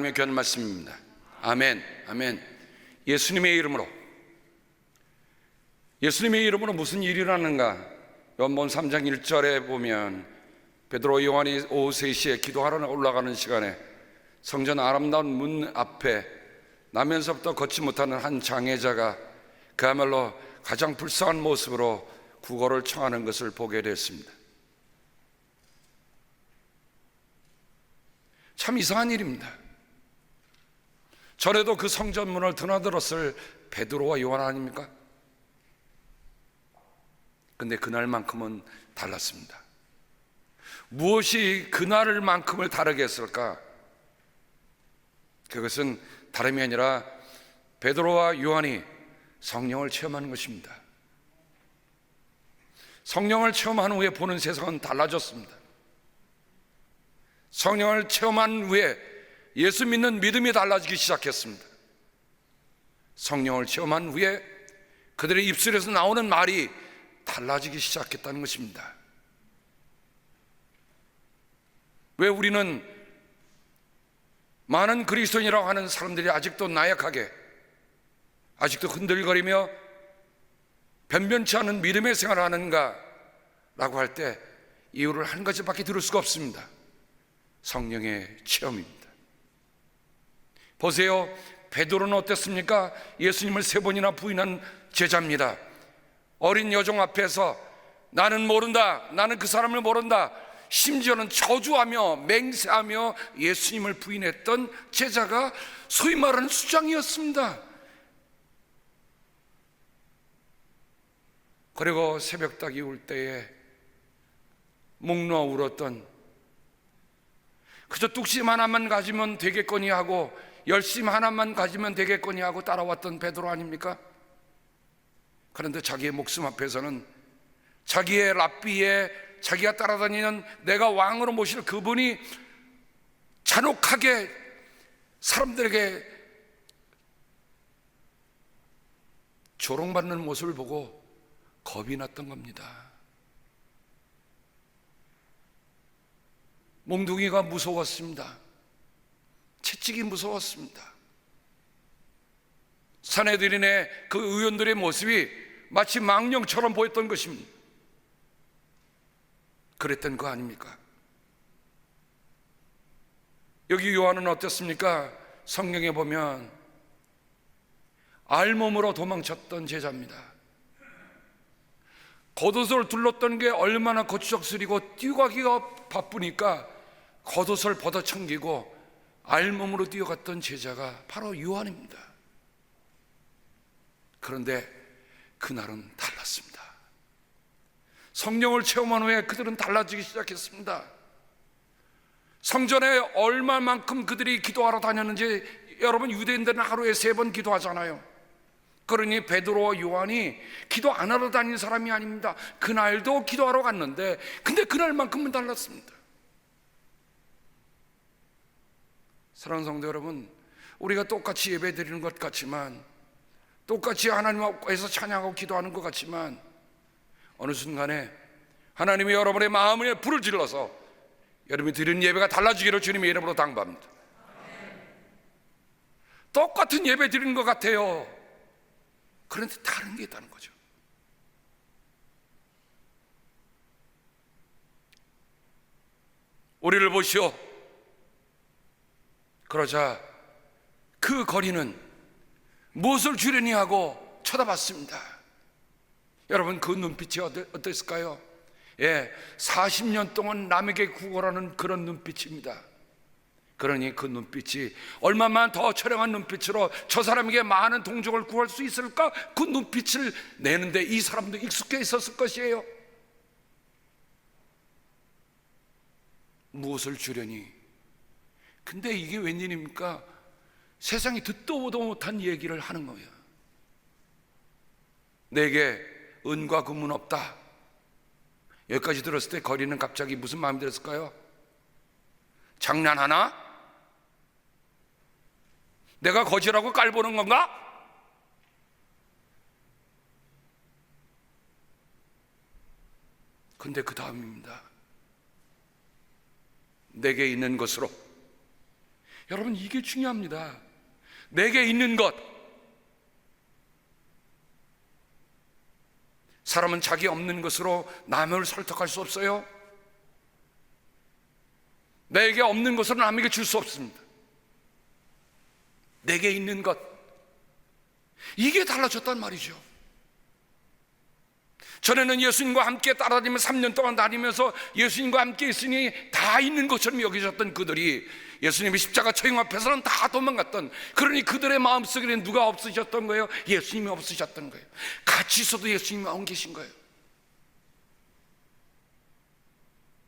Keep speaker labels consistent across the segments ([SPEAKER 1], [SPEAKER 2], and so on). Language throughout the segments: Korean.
[SPEAKER 1] 하나님의 귀한 말씀입니다. 아멘, 아멘. 예수님의 이름으로 무슨 일이 일어나는가? 요한복음 3장 1절에 보면 베드로 요한이 오후 3시에 기도하러 올라가는 시간에 성전 아름다운 문 앞에 나면서부터 걷지 못하는 한 장애자가 그야말로 가장 불쌍한 모습으로 구걸을 청하는 것을 보게 됐습니다. 참 이상한 일입니다. 전에도 그 성전문을 드나들었을 베드로와 요한 아닙니까? 근데 그날만큼은 달랐습니다. 무엇이 그날만큼을 다르게 했을까? 그것은 다름이 아니라 베드로와 요한이 성령을 체험하는 것입니다. 성령을 체험한 후에 보는 세상은 달라졌습니다. 성령을 체험한 후에 예수 믿는 믿음이 달라지기 시작했습니다. 성령을 체험한 후에 그들의 입술에서 나오는 말이 달라지기 시작했다는 것입니다. 왜 우리는 많은 그리스도인이라고 하는 사람들이 아직도 나약하게, 아직도 흔들거리며 변변치 않은 믿음의 생활을 하는가 라고 할 때 이유를 한 가지밖에 들을 수가 없습니다. 성령의 체험입니다. 보세요, 베드로는 어땠습니까? 예수님을 3번이나 부인한 제자입니다. 어린 여종 앞에서 나는 모른다, 나는 그 사람을 모른다, 심지어는 저주하며 맹세하며 예수님을 부인했던 제자가 소위 말하는 수장이었습니다. 그리고 새벽닭이 울 때에 목 놓아 울었던, 그저 뚝심 하나만 가지면 되겠거니 하고 열심 하나만 가지면 되겠거니 하고 따라왔던 베드로 아닙니까? 그런데 자기의 목숨 앞에서는 자기의 랍비에 자기가 따라다니는 내가 왕으로 모실 그분이 잔혹하게 사람들에게 조롱받는 모습을 보고 겁이 났던 겁니다. 몽둥이가 무서웠습니다. 채찍이 무서웠습니다. 산헤드린의 그 의원들의 모습이 마치 망령처럼 보였던 것입니다. 그랬던 거 아닙니까? 여기 요한은 어땠습니까? 성경에 보면 알몸으로 도망쳤던 제자입니다. 겉옷을 둘렀던 게 얼마나 거추적스리고 뛰어가기가 바쁘니까 겉옷을 벗어청기고 알몸으로 뛰어갔던 제자가 바로 요한입니다. 그런데 그날은 달랐습니다. 성령을 체험한 후에 그들은 달라지기 시작했습니다. 성전에 얼마만큼 그들이 기도하러 다녔는지, 여러분 유대인들은 하루에 3번 기도하잖아요. 그러니 베드로와 요한이 기도 안 하러 다니는 사람이 아닙니다. 그날도 기도하러 갔는데, 근데 그날만큼은 달랐습니다. 사랑하는 성도 여러분, 우리가 똑같이 예배 드리는 것 같지만, 똑같이 하나님 앞에서 찬양하고 기도하는 것 같지만, 어느 순간에 하나님이 여러분의 마음에 불을 질러서 여러분이 드리는 예배가 달라지기를 주님의 이름으로 당부합니다. 똑같은 예배 드리는 것 같아요. 그런데 다른 게 있다는 거죠. 우리를 보시오. 그러자 그 거리는 무엇을 주려니 하고 쳐다봤습니다. 여러분, 그 눈빛이 어땠을까요? 40년 동안 남에게 구걸하는 그런 눈빛입니다. 그러니 그 눈빛이 얼마만 더 처량한 눈빛으로 저 사람에게 많은 동족을 구할 수 있을까? 그 눈빛을 내는데 이 사람도 익숙해 있었을 것이에요. 무엇을 주려니? 근데 이게 웬일입니까? 세상이 듣도 보도 못한 얘기를 하는 거예요. 내게 은과 금은 없다. 여기까지 들었을 때 거리는 갑자기 무슨 마음이 들었을까요? 장난하나? 내가 거지라고 깔보는 건가? 근데 그 다음입니다. 내게 있는 것으로 여러분, 이게 중요합니다. 내게 있는 것. 사람은 자기 없는 것으로 남을 설득할 수 없어요. 내게 없는 것으로 남에게 줄 수 없습니다. 내게 있는 것, 이게 달라졌단 말이죠. 전에는 예수님과 함께 따라다니며 3년 동안 다니면서 예수님과 함께 있으니 다 있는 것처럼 여기셨던 그들이 예수님의 십자가 처형 앞에서는 다 도망갔던, 그러니 그들의 마음속에는 누가 없으셨던 거예요? 예수님이 없으셨던 거예요. 같이 있어도 예수님이 안 계신 거예요.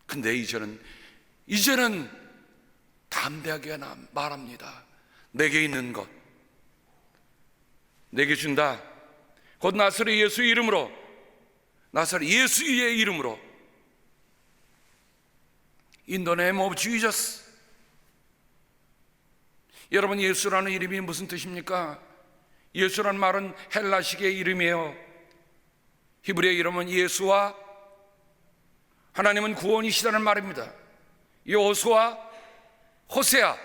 [SPEAKER 1] 근데 이제는 담대하게 말합니다. 내게 있는 것 내게 준다. 곧 나사렛 예수의 이름으로, 나사렛 예수의 이름으로, In the name of Jesus. 여러분, 예수라는 이름이 무슨 뜻입니까? 예수라는 말은 헬라식의 이름이에요. 히브리어 이름은 예수와 하나님은 구원이시다는 말입니다. 여호수아, 호세아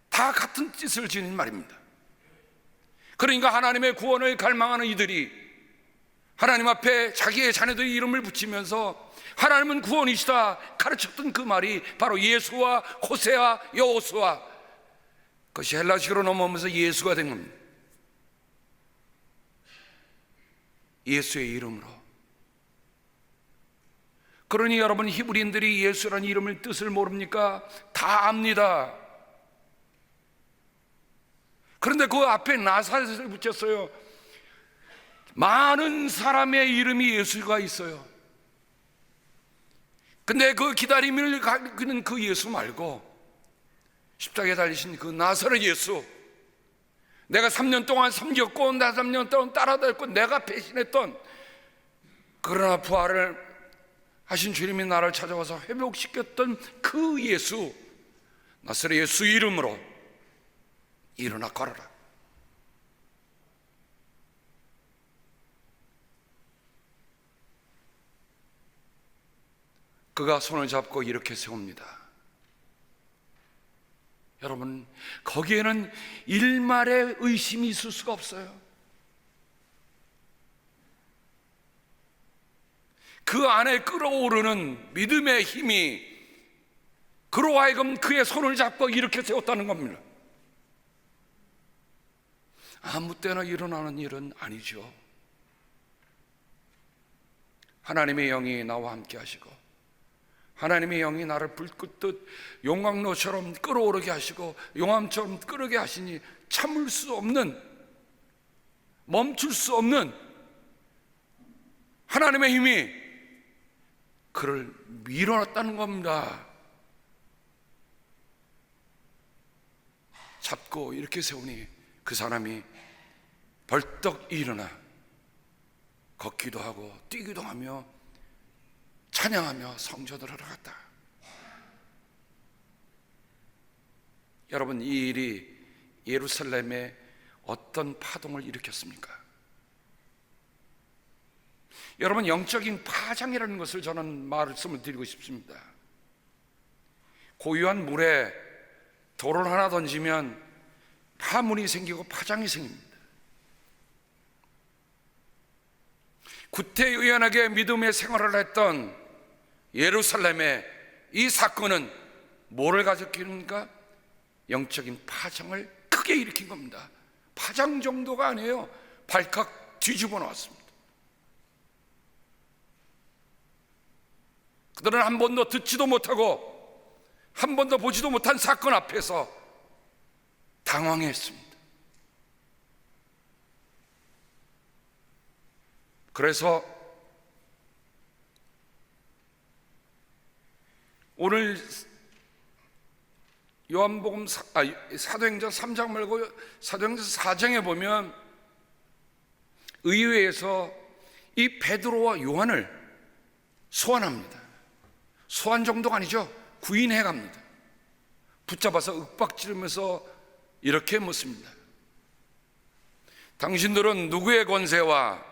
[SPEAKER 1] 다 같은 뜻을 지닌 말입니다. 그러니까 하나님의 구원을 갈망하는 이들이 하나님 앞에 자기의 자녀들의 이름을 붙이면서 하나님은 구원이시다 가르쳤던 그 말이 바로 예수와 호세아, 여호수아, 그것이 헬라식으로 넘어오면서 예수가 된 겁니다. 예수의 이름으로. 그러니 여러분, 히브리인들이 예수라는 이름의 뜻을 모릅니까? 다 압니다. 그런데 그 앞에 나사렛을 붙였어요. 많은 사람의 이름이 예수가 있어요. 근데 그 기다림을 가는 그 예수 말고 십자가에 달리신 그 나사렛 예수, 내가 3년 동안 섬겼고 나 3년 동안 따라다녔고 내가 배신했던, 그러나 부활을 하신 주님이 나를 찾아와서 회복시켰던 그 예수, 나사렛 예수 이름으로 일어나 걸어라. 그가 손을 잡고 이렇게 세웁니다. 여러분, 거기에는 일말의 의심이 있을 수가 없어요. 그 안에 끓어오르는 믿음의 힘이 그로 하여금 그의 손을 잡고 이렇게 세웠다는 겁니다. 아무 때나 일어나는 일은 아니죠. 하나님의 영이 나와 함께 하시고 하나님의 영이 나를 불꽃듯 용광로처럼 끓어오르게 하시고 용암처럼 끓게 하시니 참을 수 없는, 멈출 수 없는 하나님의 힘이 그를 밀어놨다는 겁니다. 잡고 이렇게 세우니 그 사람이 벌떡 일어나 걷기도 하고 뛰기도 하며 찬양하며 성전으로 갔다. 여러분, 이 일이 예루살렘에 어떤 파동을 일으켰습니까? 여러분, 영적인 파장이라는 것을 저는 말씀을 드리고 싶습니다. 고요한 물에 돌을 하나 던지면 파문이 생기고 파장이 생깁니다. 구태의연하게 믿음의 생활을 했던 예루살렘의 이 사건은 뭐를 가졌습니까? 영적인 파장을 크게 일으킨 겁니다. 파장 정도가 아니에요. 발칵 뒤집어 놓았습니다. 그들은 한 번도 듣지도 못하고 한 번도 보지도 못한 사건 앞에서 당황했습니다. 그래서 오늘 요한복음 사도행전 3장 말고 사도행전 4장에 보면 의회에서 이 베드로와 요한을 소환합니다. 소환 정도가 아니죠. 구인해 갑니다. 붙잡아서 윽박지르면서 이렇게 묻습니다. 당신들은 누구의 권세와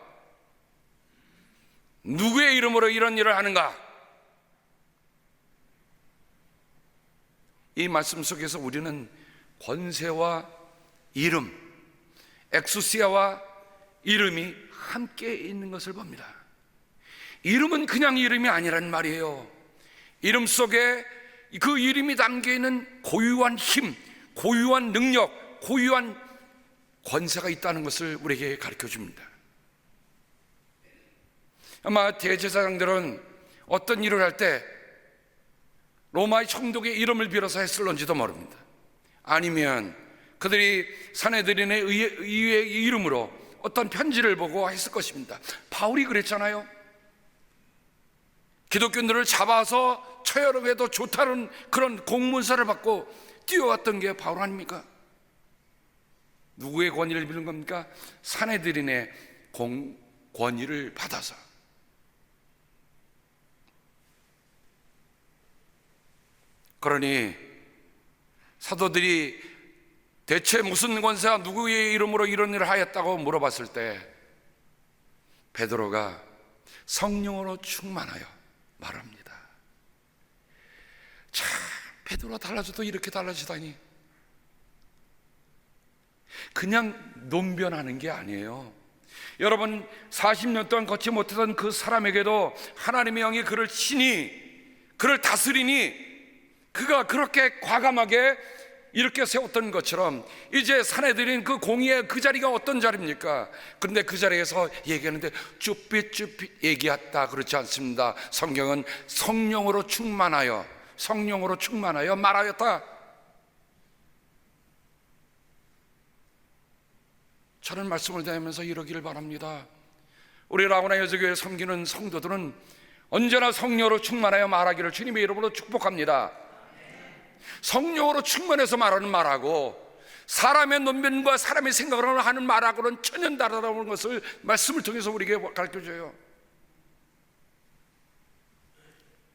[SPEAKER 1] 누구의 이름으로 이런 일을 하는가? 이 말씀 속에서 우리는 권세와 이름, 엑수시아와 이름이 함께 있는 것을 봅니다. 이름은 그냥 이름이 아니란 말이에요. 이름 속에 그 이름이 담겨있는 고유한 힘, 고유한 능력, 고유한 권세가 있다는 것을 우리에게 가르쳐 줍니다. 아마 대제사장들은 어떤 일을 할 때 로마의 총독의 이름을 빌어서 했을런지도 모릅니다. 아니면 그들이 산헤드린의 의회의 이름으로 어떤 편지를 보고 했을 것입니다. 바울이 그랬잖아요. 기독교인들을 잡아서 처형을 해도 좋다는 그런 공문서를 받고 뛰어왔던 게 바울 아닙니까? 누구의 권위를 빌는 겁니까? 산헤드린의 권위를 받아서. 그러니 사도들이 대체 무슨 권세와 누구의 이름으로 이런 일을 하였다고 물어봤을 때 베드로가 성령으로 충만하여 말합니다. 참, 베드로가 달라져도 이렇게 달라지다니. 그냥 논변하는 게 아니에요. 여러분, 40년 동안 걷지 못하던 그 사람에게도 하나님의 영이 그를 치니, 그를 다스리니, 그가 그렇게 과감하게 이렇게 세웠던 것처럼 이제 산헤드린 그 공의의 그 자리가 어떤 자리입니까? 그런데 그 자리에서 얘기하는데 쭈삣쭈삣 얘기했다 그렇지 않습니다. 성경은 성령으로 충만하여 말하였다. 저는 말씀을 드리면서 이러기를 바랍니다. 우리 라구나 여자교회 섬기는 성도들은 언제나 성령으로 충만하여 말하기를 주님의 이름으로 축복합니다. 성령으로 충만해서 말하는 말하고 사람의 논변과 사람의 생각으로 하는 말하고는 천연 다르다는 것을 말씀을 통해서 우리에게 가르쳐줘요.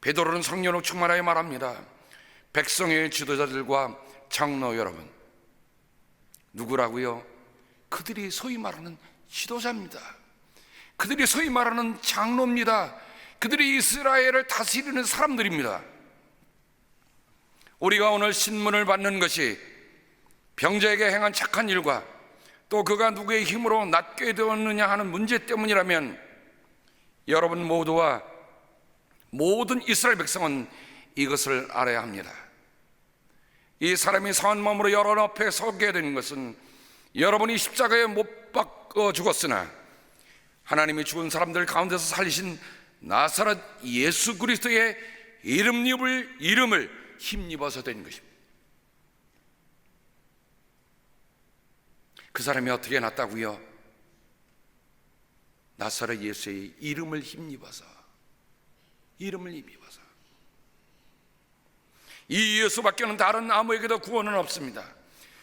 [SPEAKER 1] 베드로는 성령으로 충만하여 말합니다. 백성의 지도자들과 장로 여러분, 누구라고요? 그들이 소위 말하는 지도자입니다. 그들이 소위 말하는 장로입니다. 그들이 이스라엘을 다스리는 사람들입니다. 우리가 오늘 신문을 받는 것이 병자에게 행한 착한 일과 또 그가 누구의 힘으로 낫게 되었느냐 하는 문제 때문이라면 여러분 모두와 모든 이스라엘 백성은 이것을 알아야 합니다. 이 사람이 상한 마음으로 여러분 앞에 서게 되는 것은 여러분이 십자가에 못 박혀 죽었으나 하나님이 죽은 사람들 가운데서 살리신 나사렛 예수 그리스도의 이름을 힘입어서 된 것입니다. 그 사람이 어떻게 났다고요? 나사렛 예수의 이름을 힘입어서. 이 예수밖에는 다른 아무에게도 구원은 없습니다.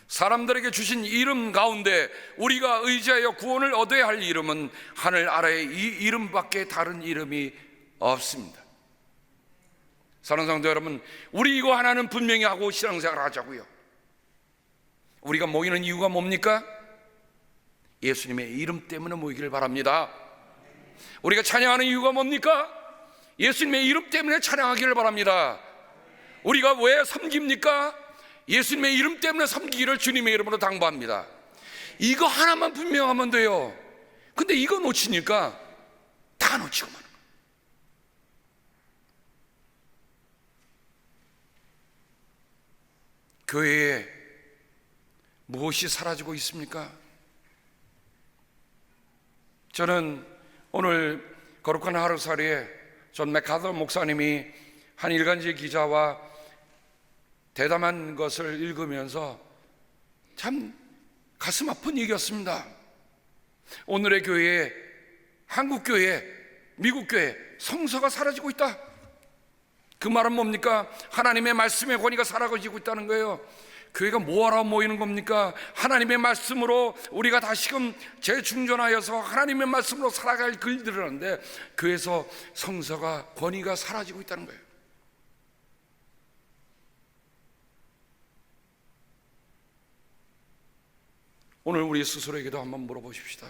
[SPEAKER 1] 사람들에게 주신 이름 가운데 우리가 의지하여 구원을 얻어야 할 이름은 하늘 아래에 이 이름밖에 다른 이름이 없습니다. 사랑하는 성도 여러분, 우리 이거 하나는 분명히 하고 신앙생활을 하자고요. 우리가 모이는 이유가 뭡니까? 예수님의 이름 때문에 모이기를 바랍니다. 우리가 찬양하는 이유가 뭡니까? 예수님의 이름 때문에 찬양하기를 바랍니다. 우리가 왜 섬깁니까? 예수님의 이름 때문에 섬기기를 주님의 이름으로 당부합니다. 이거 하나만 분명하면 돼요. 근데 이거 놓치니까 다 놓치고 마는 거예요. 교회에 무엇이 사라지고 있습니까? 저는 오늘 거룩한 하루살이에 존 맥카더 목사님이 한 일간지 기자와 대담한 것을 읽으면서 참 가슴 아픈 얘기였습니다. 오늘의 교회에, 한국 교회, 미국 교회 성서가 사라지고 있다. 그 말은 뭡니까? 하나님의 말씀의 권위가 사라지고 있다는 거예요. 교회가 뭐하러 모이는 겁니까? 하나님의 말씀으로 우리가 다시금 재충전하여서 하나님의 말씀으로 살아갈 글들이라는데 교회에서 성서가 권위가 사라지고 있다는 거예요. 오늘 우리 스스로에게도 한번 물어보십시다.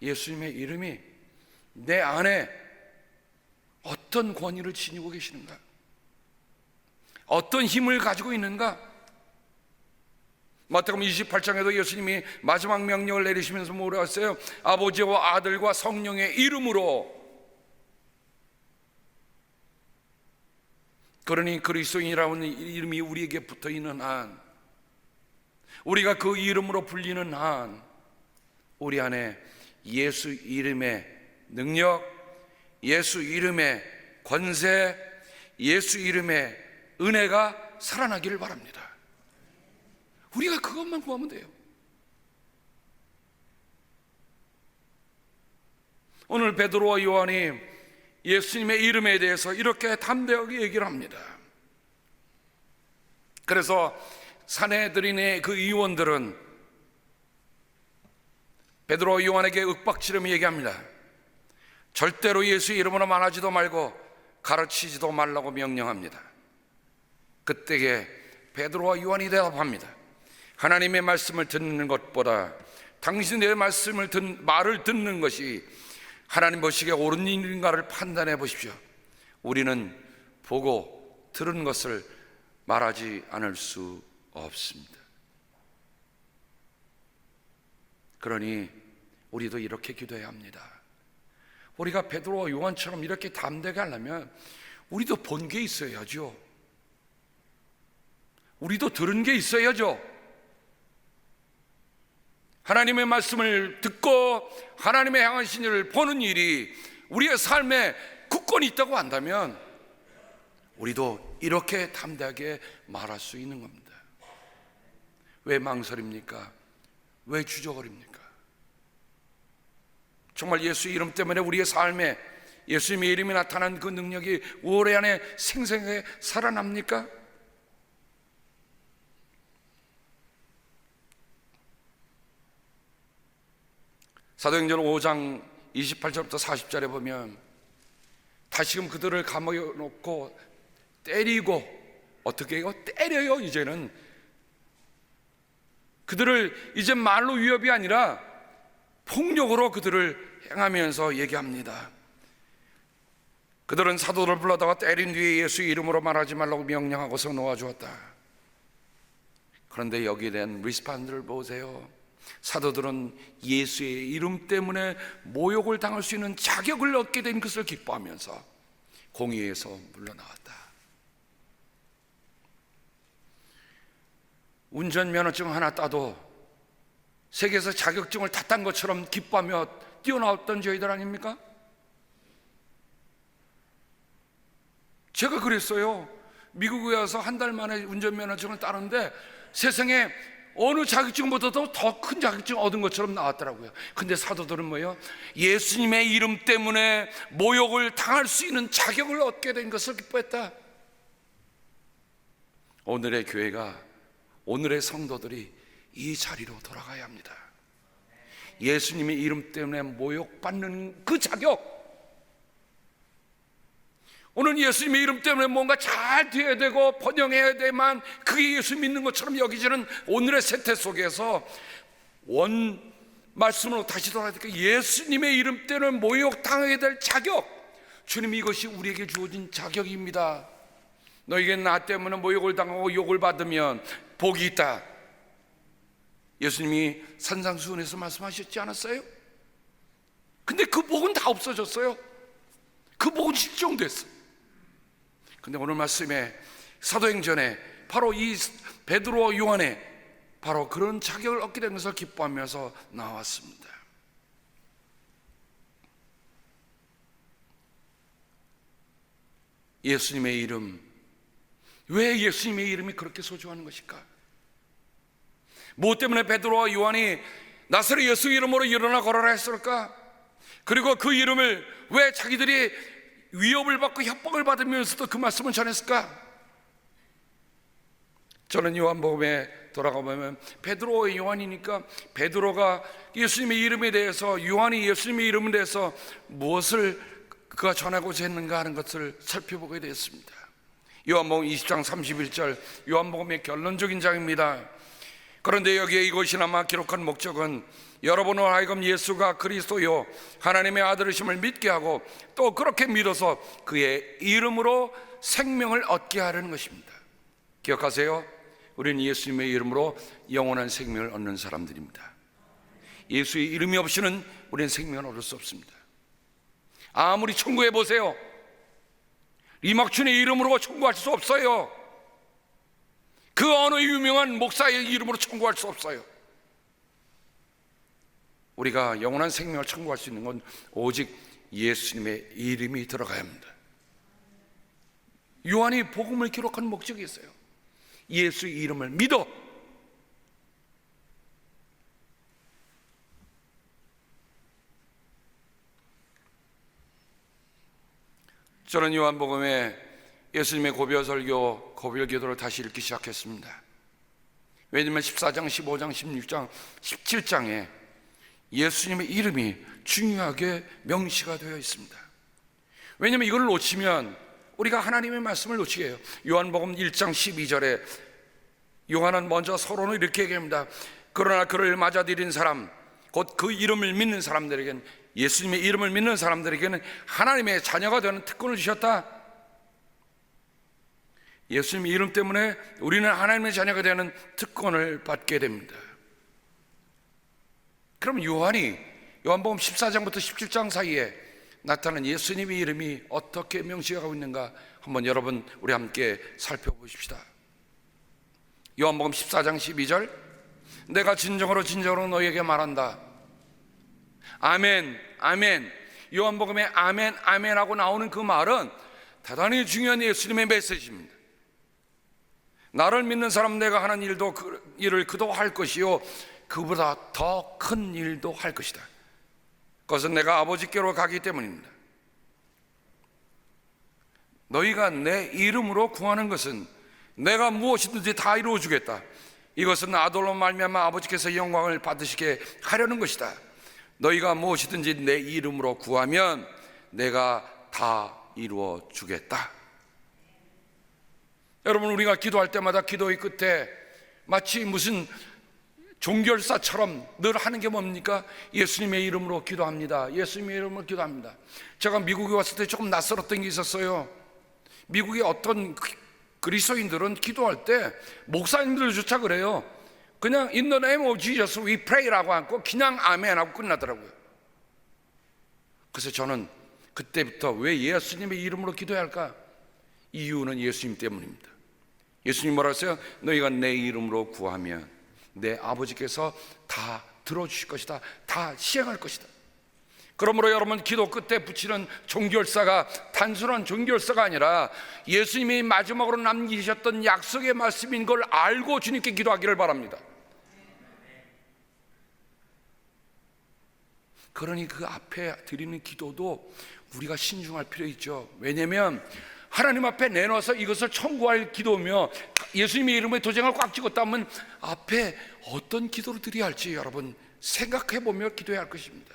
[SPEAKER 1] 예수님의 이름이 내 안에 어떤 권위를 지니고 계시는가? 어떤 힘을 가지고 있는가? 마태복음 28장에도 예수님이 마지막 명령을 내리시면서 뭐라고 했어요? 아버지와 아들과 성령의 이름으로. 그러니 그리스도인이라는 이름이 우리에게 붙어 있는 한, 우리가 그 이름으로 불리는 한, 우리 안에 예수 이름의 능력, 예수 이름의 권세, 예수 이름의 은혜가 살아나기를 바랍니다. 우리가 그것만 구하면 돼요. 오늘 베드로와 요한이 예수님의 이름에 대해서 이렇게 담대하게 얘기를 합니다. 그래서 산헤드린의 그 의원들은 베드로와 요한에게 윽박지르며 얘기합니다. 절대로 예수의 이름으로 말하지도 말고 가르치지도 말라고 명령합니다. 그때에 베드로와 요한이 대답합니다. 하나님의 말씀을 듣는 것보다 당신의 말을 듣는 것이 하나님 보시기에 옳은 일인가를 판단해 보십시오. 우리는 보고 들은 것을 말하지 않을 수 없습니다. 그러니 우리도 이렇게 기도해야 합니다. 우리가 베드로와 요한처럼 이렇게 담대하게 하려면 우리도 본 게 있어야죠. 우리도 들은 게 있어야죠. 하나님의 말씀을 듣고 하나님의 향하신 일을 보는 일이 우리의 삶에 굳건히 있다고 한다면 우리도 이렇게 담대하게 말할 수 있는 겁니다. 왜 망설입니까? 왜 주저거립니까? 정말 예수 이름 때문에 우리의 삶에 예수님의 이름이 나타난 그 능력이 우리 안에 생생하게 살아납니까? 사도행전 5장 28절부터 40절에 보면 다시금 그들을 감옥에 놓고 때리고, 어떻게 해요? 때려요. 이제는 그들을 이제 말로 위협이 아니라 폭력으로 그들을 행하면서 얘기합니다. 그들은 사도들을 불러다가 때린 뒤에 예수의 이름으로 말하지 말라고 명령하고서 놓아주었다. 그런데 여기에 대한 리스판들을 보세요. 사도들은 예수의 이름 때문에 모욕을 당할 수 있는 자격을 얻게 된 것을 기뻐하면서 공의에서 물러나왔다. 운전면허증 하나 따도 세계에서 자격증을 다 딴 것처럼 기뻐하며 뛰어나왔던 저희들 아닙니까? 제가 그랬어요. 미국에 와서 한 달 만에 운전면허증을 따는데 세상에 어느 자격증보다도 더 큰 자격증 얻은 것처럼 나왔더라고요. 근데 사도들은 뭐예요? 예수님의 이름 때문에 모욕을 당할 수 있는 자격을 얻게 된 것을 기뻐했다. 오늘의 교회가, 오늘의 성도들이 이 자리로 돌아가야 합니다. 예수님의 이름 때문에 모욕받는 그 자격, 오늘 예수님의 이름 때문에 뭔가 잘 돼야 되고 번영해야 되만 그게 예수 믿는 것처럼 여기지는 오늘의 세태 속에서 원 말씀으로 다시 돌아가니까 예수님의 이름 때문에 모욕당하게 될 자격, 주님 이것이 우리에게 주어진 자격입니다. 너에게 나 때문에 모욕을 당하고 욕을 받으면 복이 있다. 예수님이 산상수훈에서 말씀하셨지 않았어요? 근데 그 복은 다 없어졌어요. 그 복은 실종됐어요. 근데 오늘 말씀에 사도행전에 바로 이 베드로와 요한에 바로 그런 자격을 얻게 된 것을 기뻐하면서 나왔습니다. 예수님의 이름, 왜 예수님의 이름이 그렇게 소중한 것일까? 무엇 때문에 베드로와 요한이 나사렛 예수 이름으로 일어나 걸어라 했을까? 그리고 그 이름을 왜 자기들이 위협을 받고 협박을 받으면서도 그 말씀을 전했을까? 저는 요한복음에 돌아가보면 베드로와 요한이니까 베드로가 예수님의 이름에 대해서, 요한이 예수님의 이름에 대해서 무엇을 그가 전하고자 했는가 하는 것을 살펴보게 되었습니다. 요한복음 20장 31절, 요한복음의 결론적인 장입니다. 그런데 여기에 이것이나마 기록한 목적은 여러분을 하여금 예수가 그리스도요 하나님의 아들이심을 믿게 하고 또 그렇게 믿어서 그의 이름으로 생명을 얻게 하려는 것입니다. 기억하세요? 우리는 예수님의 이름으로 영원한 생명을 얻는 사람들입니다. 예수의 이름이 없이는 우리는 생명을 얻을 수 없습니다. 아무리 청구해 보세요, 리막춘의 이름으로 청구할 수 없어요. 그 어느 유명한 목사의 이름으로 청구할 수 없어요. 우리가 영원한 생명을 청구할 수 있는 건 오직 예수님의 이름이 들어가야 합니다. 요한이 복음을 기록한 목적이 있어요. 예수의 이름을 믿어. 저는 요한복음에 예수님의 고별 설교, 고별 기도를 다시 읽기 시작했습니다. 왜냐하면 14장, 15장, 16장, 17장에 예수님의 이름이 중요하게 명시가 되어 있습니다. 왜냐하면 이걸 놓치면 우리가 하나님의 말씀을 놓치게 해요. 요한복음 1장 12절에 요한은 먼저 서론을 이렇게 얘기합니다. 그러나 그를 맞아들인 사람, 곧 그 이름을 믿는 사람들에게는, 예수님의 이름을 믿는 사람들에게는 하나님의 자녀가 되는 특권을 주셨다. 예수님의 이름 때문에 우리는 하나님의 자녀가 되는 특권을 받게 됩니다. 그럼 요한이 요한복음 14장부터 17장 사이에 나타난 예수님의 이름이 어떻게 명시하고 있는가 한번 여러분 우리 함께 살펴보십시다. 요한복음 14장 12절, 내가 진정으로 진정으로 너희에게 말한다. 아멘, 아멘. 요한복음에 아멘, 아멘하고 나오는 그 말은 대단히 중요한 예수님의 메시지입니다. 나를 믿는 사람, 내가 하는 일도 일을 그도 할 것이요 그보다 더 큰 일도 할 것이다. 그것은 내가 아버지께로 가기 때문입니다. 너희가 내 이름으로 구하는 것은 내가 무엇이든지 다 이루어 주겠다. 이것은 아들로 말미암아 아버지께서 영광을 받으시게 하려는 것이다. 너희가 무엇이든지 내 이름으로 구하면 내가 다 이루어 주겠다. 여러분, 우리가 기도할 때마다 기도의 끝에 마치 무슨 종결사처럼 늘 하는 게 뭡니까? 예수님의 이름으로 기도합니다. 예수님의 이름으로 기도합니다. 제가 미국에 왔을 때 조금 낯설었던 게 있었어요. 미국의 어떤 그리스도인들은 기도할 때 목사님들조차 그래요. 그냥 In the name of Jesus we pray라고 하고 그냥 아멘하고 끝나더라고요. 그래서 저는 그때부터 왜 예수님의 이름으로 기도해야 할까? 이유는 예수님 때문입니다. 예수님 뭐라 했어요? 너희가 내 이름으로 구하면 내 아버지께서 다 들어주실 것이다. 다 시행할 것이다. 그러므로 여러분, 기도 끝에 붙이는 종결사가 단순한 종결사가 아니라 예수님이 마지막으로 남기셨던 약속의 말씀인 걸 알고 주님께 기도하기를 바랍니다. 그러니 그 앞에 드리는 기도도 우리가 신중할 필요 있죠. 왜냐하면 하나님 앞에 내놓아서 이것을 청구할 기도며 예수님의 이름에 도장을 꽉 찍었다면 앞에 어떤 기도를 드려야 할지 여러분 생각해보며 기도해야 할 것입니다.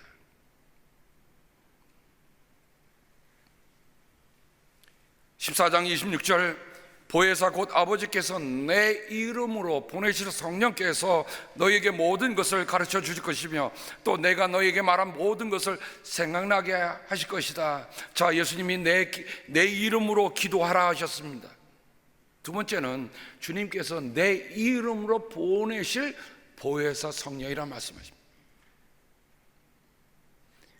[SPEAKER 1] (14장 26절) 보혜사 곧 아버지께서 내 이름으로 보내실 성령께서 너희에게 모든 것을 가르쳐 주실 것이며 또 내가 너희에게 말한 모든 것을 생각나게 하실 것이다. 자, 예수님이 내 이름으로 기도하라 하셨습니다. 두 번째는 주님께서 내 이름으로 보내실 보혜사 성령이라 말씀하십니다.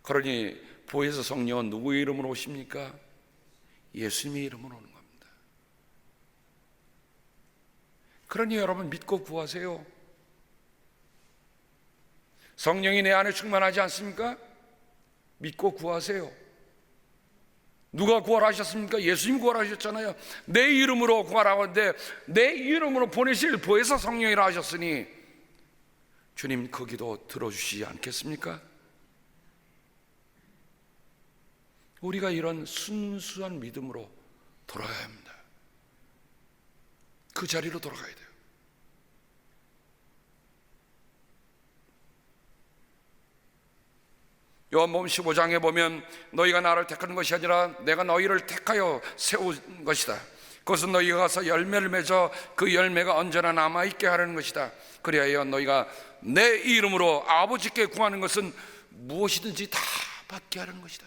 [SPEAKER 1] 그러니 보혜사 성령은 누구의 이름으로 오십니까? 예수님의 이름으로 오는 겁니다. 그러니 여러분 믿고 구하세요. 성령이 내 안에 충만하지 않습니까? 믿고 구하세요. 누가 구하라 하셨습니까? 예수님 구하라 하셨잖아요. 내 이름으로 구하라고 하는데 내 이름으로 보내실 보혜사 성령이라 하셨으니 주님 그 기도 들어주시지 않겠습니까? 우리가 이런 순수한 믿음으로 돌아가야 합니다. 그 자리로 돌아가야 돼요. 요한복음 15장에 보면 너희가 나를 택한 것이 아니라 내가 너희를 택하여 세운 것이다. 그것은 너희가 가서 열매를 맺어 그 열매가 언제나 남아있게 하려는 것이다. 그리하여 너희가 내 이름으로 아버지께 구하는 것은 무엇이든지 다 받게 하려는 것이다.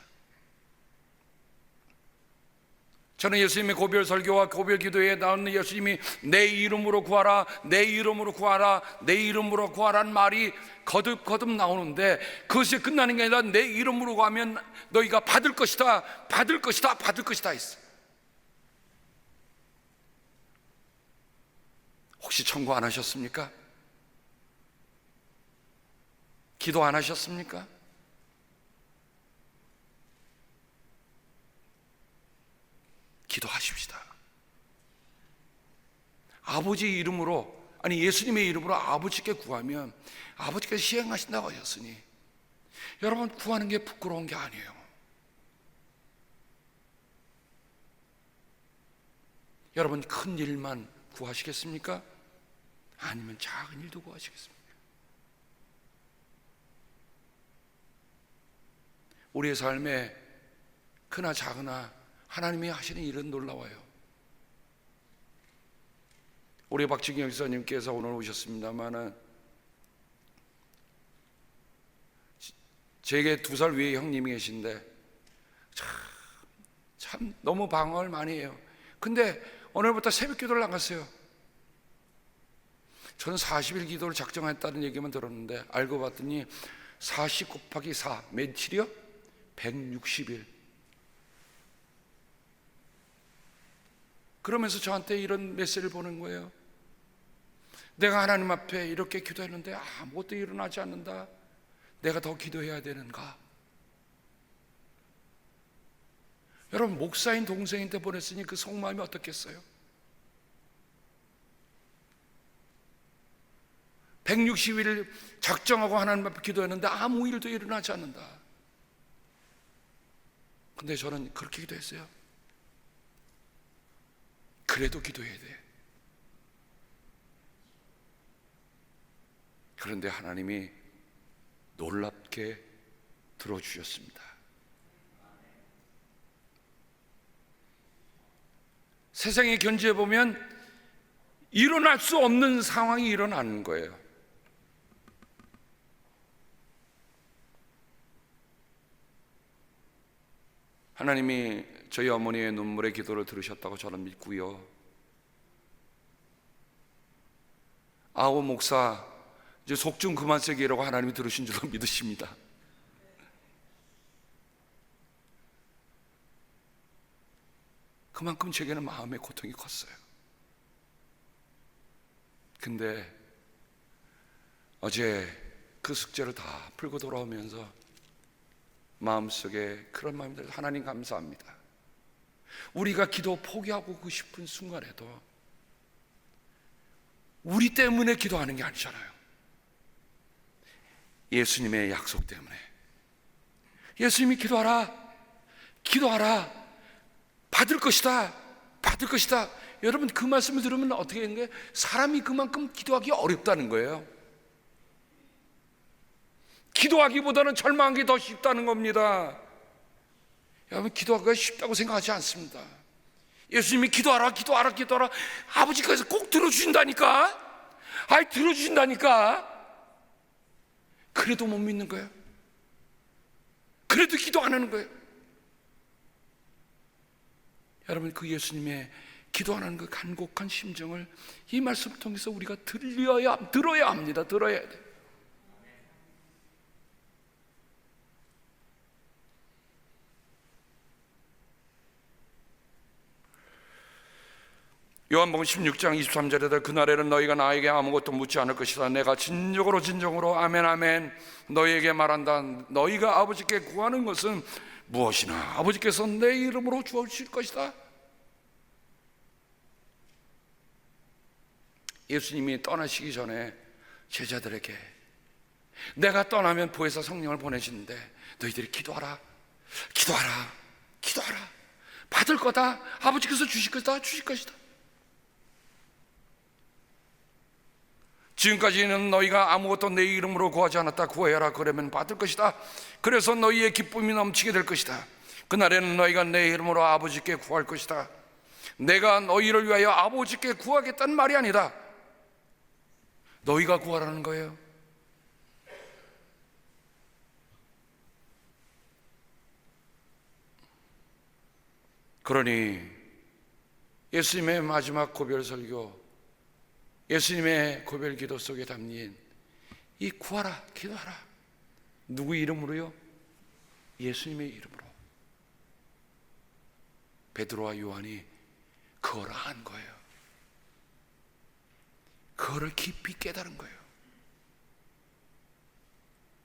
[SPEAKER 1] 저는 예수님의 고별 설교와 고별 기도에 나오는 예수님이 내 이름으로 구하라, 내 이름으로 구하라, 내 이름으로 구하라는 말이 거듭거듭 나오는데, 그것이 끝나는 게 아니라 내 이름으로 구하면 너희가 받을 것이다, 받을 것이다, 받을 것이다 했어. 혹시 청구 안 하셨습니까? 기도 안 하셨습니까? 기도하십시다. 아버지 이름으로, 아니 예수님의 이름으로 아버지께 구하면 아버지께서 시행하신다고 하셨으니, 여러분 구하는 게 부끄러운 게 아니에요. 여러분 큰 일만 구하시겠습니까? 아니면 작은 일도 구하시겠습니까? 우리의 삶에 크나 작으나 하나님이 하시는 일은 놀라워요. 우리 박진경 목사님께서 오늘 오셨습니다마는 제게 2살 위에 형님이 계신데 참 너무 방황을 많이 해요. 근데 오늘부터 새벽 기도를 나갔어요. 저는 40일 기도를 작정했다는 얘기만 들었는데 알고 봤더니 40 곱하기 4 며칠이요? 160일. 그러면서 저한테 이런 메시지를 보는 거예요. 내가 하나님 앞에 이렇게 기도했는데 아무것도 일어나지 않는다. 내가 더 기도해야 되는가? 여러분 목사인 동생한테 보냈으니 그 속마음이 어떻겠어요? 160일 작정하고 하나님 앞에 기도했는데 아무 일도 일어나지 않는다. 근데 저는 그렇게 기도했어요. 그래도 기도해야 돼. 그런데 하나님이 놀랍게 들어주셨습니다. 세상에 견지해 보면 일어날 수 없는 상황이 일어나는 거예요. 하나님이 저희 어머니의 눈물의 기도를 들으셨다고 저는 믿고요. 아우 목사 이제 속 좀 그만 세게라고 하나님이 들으신 줄로 믿으십니다. 그만큼 제게는 마음의 고통이 컸어요. 근데 어제 그 숙제를 다 풀고 돌아오면서 마음속에 그런 마음이 들어서 하나님 감사합니다. 우리가 기도 포기하고 싶은 순간에도 우리 때문에 기도하는 게 아니잖아요. 예수님의 약속 때문에. 예수님이 기도하라, 기도하라, 받을 것이다, 받을 것이다. 여러분 그 말씀을 들으면 어떻게 되는 거예요? 사람이 그만큼 기도하기 어렵다는 거예요. 기도하기보다는 절망하기 더 쉽다는 겁니다. 여러분 기도하기가 쉽다고 생각하지 않습니다. 예수님이 기도하라, 기도하라, 기도하라. 아버지께서 꼭 들어주신다니까. 아이 들어주신다니까. 그래도 못 믿는 거예요. 그래도 기도 안 하는 거예요. 여러분 그 예수님의 기도 안 하는 그 간곡한 심정을 이 말씀을 통해서 우리가 들어야 합니다. 들어야 돼요. 요한복음 16장 23절에도 그날에는 너희가 나에게 아무것도 묻지 않을 것이다. 내가 진정으로 아멘 아멘 너희에게 말한다. 너희가 아버지께 구하는 것은 무엇이나 아버지께서 내 이름으로 주실 것이다. 예수님이 떠나시기 전에 제자들에게 내가 떠나면 보혜사 성령을 보내시는데 너희들이 기도하라, 기도하라, 기도하라. 받을 거다. 아버지께서 주실 것이다, 주실 것이다. 지금까지는 너희가 아무것도 내 이름으로 구하지 않았다. 구해라. 그러면 받을 것이다. 그래서 너희의 기쁨이 넘치게 될 것이다. 그날에는 너희가 내 이름으로 아버지께 구할 것이다. 내가 너희를 위하여 아버지께 구하겠다는 말이 아니다. 너희가 구하라는 거예요. 그러니 예수님의 마지막 고별 설교, 예수님의 고별 기도 속에 담긴 이 구하라, 기도하라, 누구 이름으로요? 예수님의 이름으로. 베드로와 요한이 그걸 안 거예요. 그거를 깊이 깨달은 거예요.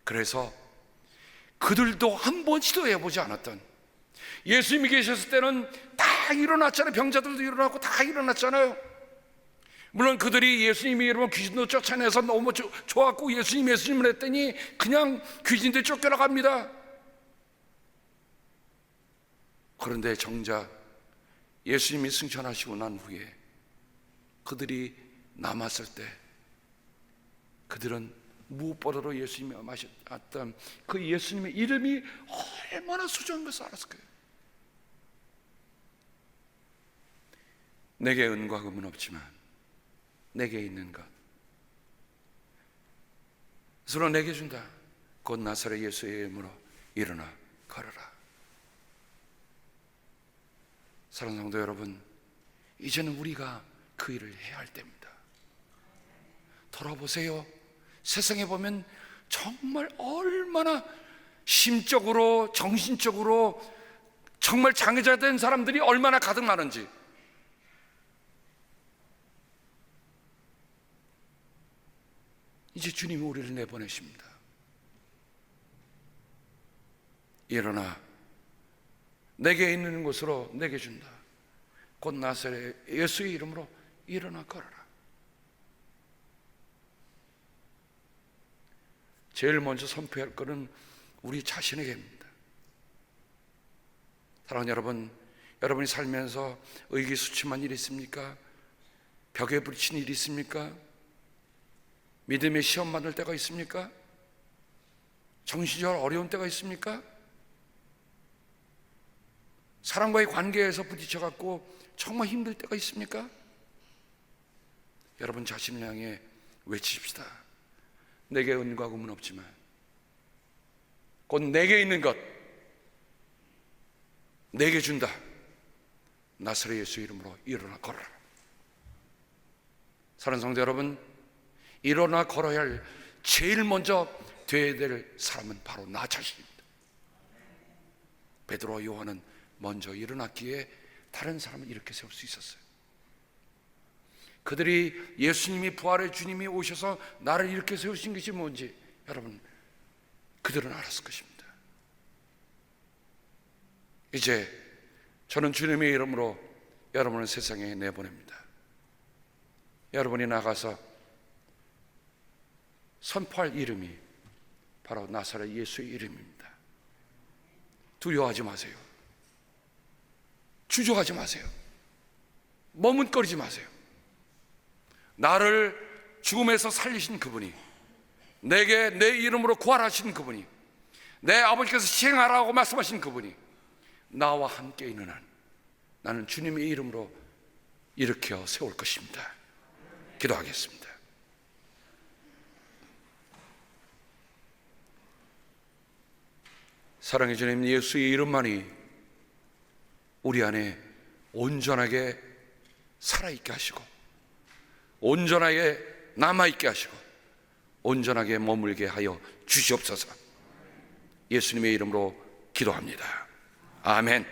[SPEAKER 1] 그래서 그들도 한 번 시도해보지 않았던, 예수님이 계셨을 때는 다 일어났잖아요. 병자들도 일어나고 다 일어났잖아요. 물론 그들이 예수님의 이름으로 귀신도 쫓아내서 너무 좋았고 예수님을 했더니 그냥 귀신들이 쫓겨나갑니다. 그런데 정작 예수님이 승천하시고 난 후에 그들이 남았을 때 그들은 무엇보다도 예수님이 마셨던 그 예수님의 이름이 얼마나 소중한 것을 알았을 거예요. 내게 은과 금은 없지만 내게 있는 것 서로 내게 준다. 곧 나사렛 예수의 이름으로 일어나 걸어라. 사랑하는 성도 여러분, 이제는 우리가 그 일을 해야 할 때입니다. 돌아보세요. 세상에 보면 정말 얼마나 심적으로 정신적으로 정말 장애자 된 사람들이 얼마나 가득 많은지. 이제 주님이 우리를 내보내십니다. 일어나 내게 있는 곳으로 내게 준다. 곧 나사렛 예수의 이름으로 일어나 걸어라. 제일 먼저 선포할 것은 우리 자신에게입니다. 사랑하는 여러분, 여러분이 살면서 의기소침한 일이 있습니까? 벽에 부딪힌 일이 있습니까? 믿음의 시험 받을 때가 있습니까? 정신적으로 어려운 때가 있습니까? 사람과의 관계에서 부딪혀갖고 정말 힘들 때가 있습니까? 여러분 자신을 향해 외치십시다. 내게 은과 금은 없지만 곧 내게 있는 것 내게 준다. 나사렛 예수 이름으로 일어나 걸어라. 사랑하는 성도 여러분, 일어나 걸어야 할 제일 먼저 되어야 될 사람은 바로 나 자신입니다. 베드로와 요한은 먼저 일어났기에 다른 사람을 이렇게 세울 수 있었어요. 그들이 예수님이 부활의 주님이 오셔서 나를 이렇게 세우신 것이 뭔지 여러분 그들은 알았을 것입니다. 이제 저는 주님의 이름으로 여러분을 세상에 내보냅니다. 여러분이 나가서 선포할 이름이 바로 나사렛 예수의 이름입니다. 두려워하지 마세요. 주저하지 마세요. 머뭇거리지 마세요. 나를 죽음에서 살리신 그분이, 내게 내 이름으로 구원하신 그분이, 내 아버지께서 시행하라고 말씀하신 그분이 나와 함께 있는 한 나는 주님의 이름으로 일으켜 세울 것입니다. 기도하겠습니다. 사랑의 주님, 예수의 이름만이 우리 안에 온전하게 살아있게 하시고 온전하게 남아있게 하시고 온전하게 머물게 하여 주시옵소서. 예수님의 이름으로 기도합니다. 아멘.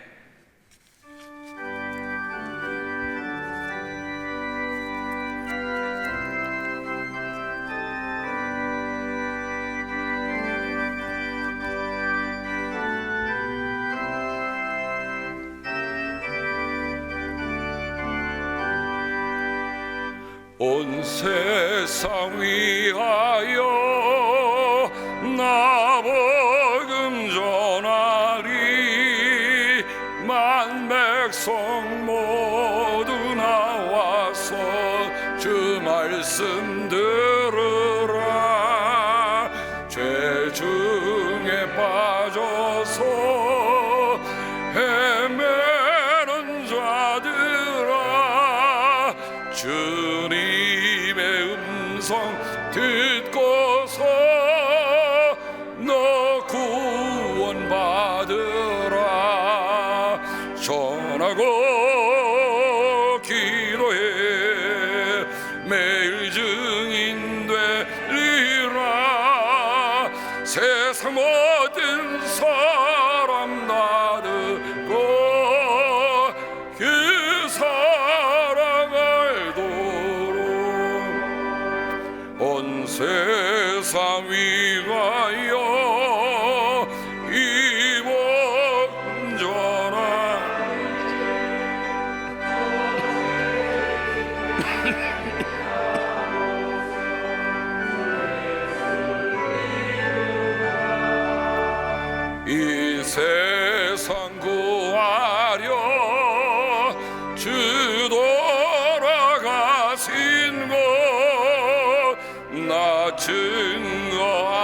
[SPEAKER 2] 온 세상 위하여 나복음 전하리. 만 백성 모두 나와서 주 말씀 들으라. 죄 중에 빠져서 헤매는 자들아, 주님의 음성 듣고서 너 구원받으라. 전하고 세상 모든 사람 다 듣고 그 사랑 알도록 온 세상 위하여 이번전하 이 세상 구하려 주 돌아가신 것 나 증거하리.